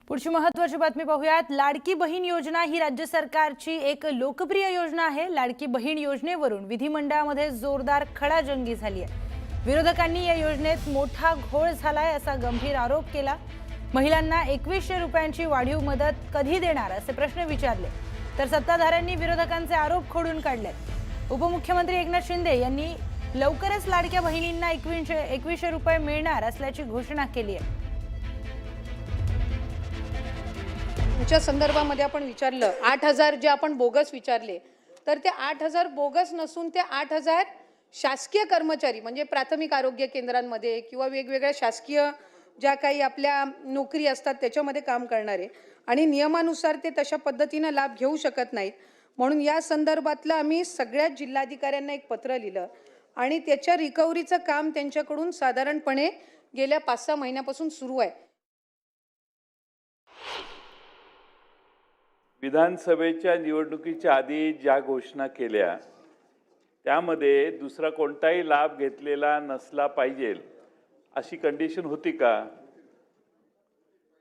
पुढची महत्त्वाची बातमी पाहूयात। लाडकी बहीण योजना ही राज्य सरकारची एक लोकप्रिय योजना आहे। लाडकी बहीण योजनेवरून विधिमंडळामध्ये जोरदार खडाजंगी झाली आहे। विरोधकांनी या योजनेत मोठा घोळ झालाय असा गंभीर आरोप केला। महिलांना 2100 रुपयांची वाढीव मदत कधी देणार असे प्रश्न विचारले, तर सत्ताधाऱ्यांनी विरोधकांचे आरोप खोडून काढले। उपमुख्यमंत्री एकनाथ शिंदे यांनी लवकरच लाडक्या बहिणींना 2100 रुपये मिळणार असल्याची घोषणा केली आहे। तुमच्या संदर्भामध्ये आपण विचारलं 8000 जे आपण बोगस विचारले, तर ते 8000 बोगस नसून ते 8000 शासकीय कर्मचारी म्हणजे प्राथमिक आरोग्य केंद्रांमध्ये किंवा वेगवेगळ्या शासकीय ज्या काही आपल्या नोकरी असतात त्याच्यामध्ये काम करणारे आणि नियमानुसार ते तशा पद्धतीने लाभ घेऊ शकत नाहीत। म्हणून या संदर्भातलं आम्ही सगळ्या जिल्हाधिकाऱ्यांना एक पत्र लिहिलं आणि त्याच्या रिकव्हरीचं काम त्यांच्याकडून साधारणपणे गेल्या 5-6 महिन्यापासून सुरू आहे। विधानसभेच्या निवडणुकीच्या आधी ज्या घोषणा केल्या त्यामध्ये दुसरा कोणताही लाभ घेतलेला नसला पाहिजे अशी कंडिशन होती का?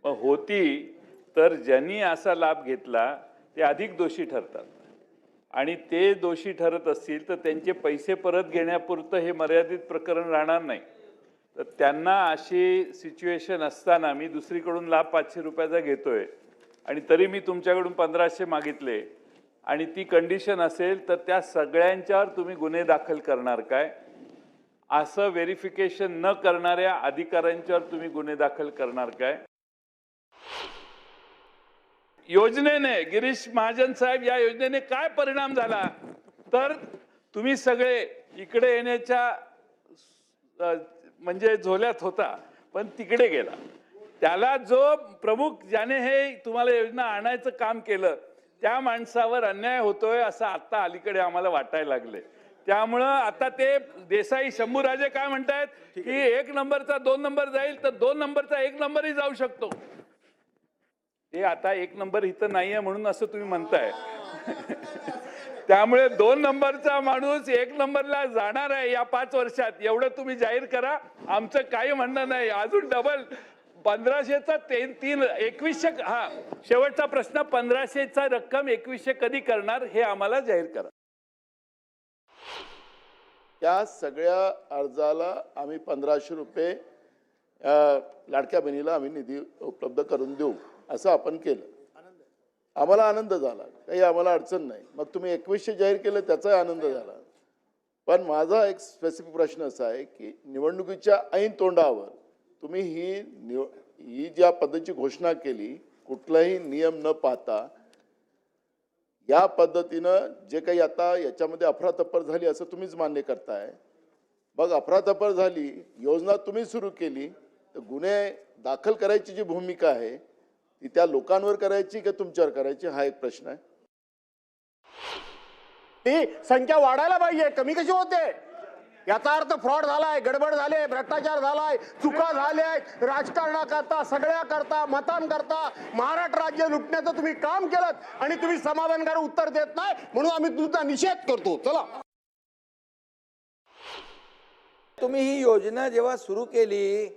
होती तर ज्यांनी असा लाभ घेतला ते अधिक दोषी ठरतात आणि ते दोषी ठरत असतील तर त्यांचे पैसे परत घेण्यापुरतं हे मर्यादित प्रकरण राहणार नाही। तर त्यांना अशी सिच्युएशन असताना मी दुसरीकडून लाभ 500 रुपयाचा घेतोय आणि तरी मी तुमच्याकडून 1500 मागितले आणि ती कंडिशन असेल तर त्या सगळ्यांच्यावर तुम्ही गुन्हे दाखल करणार काय? असं व्हेरिफिकेशन न करणाऱ्या अधिकाऱ्यांच्यावर तुम्ही गुन्हे दाखल करणार काय? योजनेने गिरीश महाजन साहेब या योजनेने काय परिणाम झाला तर तुम्ही सगळे इकडे येण्याच्या म्हणजे झोल्यात होता पण तिकडे गेला। त्याला जो प्रमुख ज्याने हे तुम्हाला योजना आणायचं काम केलं त्या माणसावर अन्याय होतोय असं आता अलीकडे आम्हाला वाटायला लागले। त्यामुळं आता ते देसाई शंभूराजे काय म्हणतायत की 1 नंबरचा 2 नंबर जाईल तर 2 नंबरचा 1 नंबरही जाऊ शकतो। ते आता 1 नंबर इथं नाहीये म्हणून असं तुम्ही म्हणताय। त्यामुळे 2 नंबरचा माणूस 1 नंबरला जाणार आहे या 5 वर्षात एवढं तुम्ही जाहीर करा। आमचं काही म्हणणं नाही। अजून डबल 1500चा 2100 हा शेवटचा प्रश्न 1500चा रक्कम 2100 कधी करणार हे आम्हाला जाहीर करा। या सगळ्या अर्जाला आम्ही 1500 रुपये लाडक्या बहिणीला आम्ही निधी उपलब्ध करून देऊ असं आपण केलं। आम्हाला आनंद झाला, काही आम्हाला अडचण नाही। मग तुम्ही 2100 जाहीर केलं त्याचा आनंद झाला। पण माझा एक स्पेसिफिक प्रश्न असा आहे की निवडणुकीच्या ऐन तोंडावर तुम्ही ही ज्या पद्धतीची घोषणा केली कुठलाही नियम न पाहता या पद्धतीनं जे काही आता याच्यामध्ये अफरातफर झाली असं तुम्हीच मान्य करताय। मग अफरातफर झाली, योजना तुम्ही सुरू केली तर गुन्हे दाखल करायची जी भूमिका आहे ती त्या लोकांवर करायची की तुमच्यावर करायची हा एक प्रश्न आहे। ती संख्या वाढायला पाहिजे, कमी कशी होते? याचा अर्थ फ्रॉड झालाय, गडबड झाले, भ्रष्टाचार झालाय, चुका झाल्या, राजकारणाकरता सगळ्याकरता मतांकरता महाराष्ट्र राज्य लुटण्याचं तुम्ही काम केलं आणि तुम्ही समाधानकारक उत्तर देत नाही म्हणून आम्ही तुमचा निषेध करतो। चला, तुम्ही ही योजना जेव्हा सुरू केली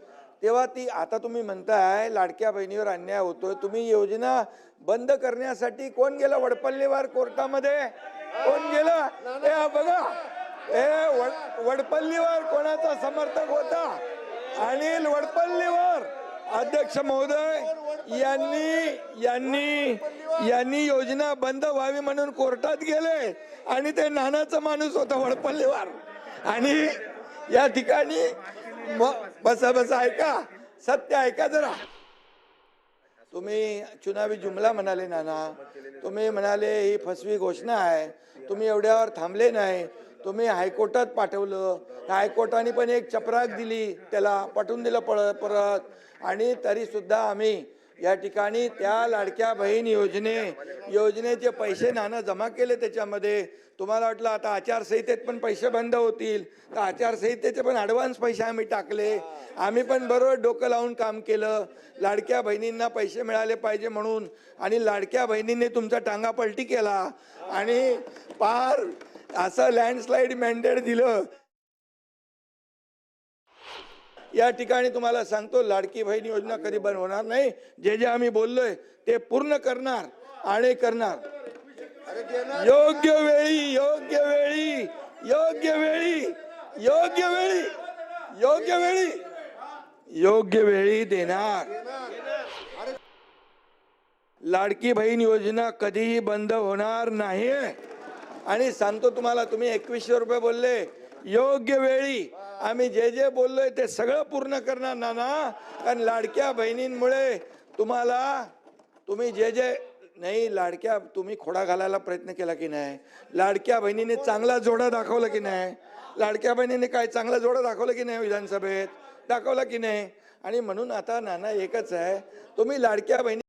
तेव्हा ती आता तुम्ही म्हणताय लाडक्या बहिणीवर अन्याय होतोय, तुम्ही योजना बंद करण्यासाठी कोण गेलं वडपल्लीवर कोर्टामध्ये? कोण गेलं? हे बघा, वडपल्लीवर कोणाचा समर्थक होता? अनिल वडपल्लीवर अध्यक्ष महोदय यांनी योजना बंद व्हावी म्हणून कोर्टात गेले आणि ते नानाचा माणूस होता वडपल्लीवर। आणि या ठिकाणी बसा ऐका, सत्य ऐका जरा। तुम्ही चुनावी जुमला म्हणाले नाना, तुम्ही म्हणाले ही फसवी घोषणा आहे, तुम्ही एवढ्यावर थांबले नाही, तुम्ही हायकोर्टात पाठवलं, हायकोर्टाने पण एक चपराक दिली, त्याला पाठवून दिलं परत आणि तरी सुद्धा आम्ही या ठिकाणी त्या लाडक्या बहीण योजनेचे पैसे नाना जमा केले। त्याच्यामध्ये तुम्हाला वाटलं आता आचारसंहितेत पण पैसे बंद होतील तर आचारसंहितेचे पण ॲडव्हान्स पैसे आम्ही टाकले। आम्ही पण बरोबर डोकं लावून काम केलं लाडक्या बहिणींना पैसे मिळाले पाहिजे म्हणून, आणि लाडक्या बहिणींनी तुमचा टांगा पलटी केला आणि पार असं लँडस्लाईड मॅन्डेट दिलं। या ठिकाणी तुम्हाला सांगतो, लाडकी बहीण योजना कधी बंद होणार नाही. जे जे आम्ही बोललोय ते पूर्ण करणार आणि करणार. योग्य वेळी योग्य वेळी योग्य वेळी योग्य वेळी योग्य वेळी योग्य वेळी देणार. लाडकी बहीण योजना कधीही बंद होणार नाही. आणि सांगतो तुम्हाला, तुम्ही 2100 रुपये बोलले, योग्य वेळी आम्ही जे जे बोललोय ते सगळं पूर्ण करणार नाना. कारण लाडक्या बहिणींमुळे तुम्ही जे जे नाही, लाडक्या तुम्ही खोडा घालायला प्रयत्न केला की नाही? लाडक्या बहिणीने चांगला जोडा दाखवला की नाही? लाडक्या बहिणीने काय चांगला जोडा दाखवला की नाही? विधानसभेत दाखवला की नाही? आणि म्हणून आता नाना एकच आहे, तुम्ही लाडक्या बहिणी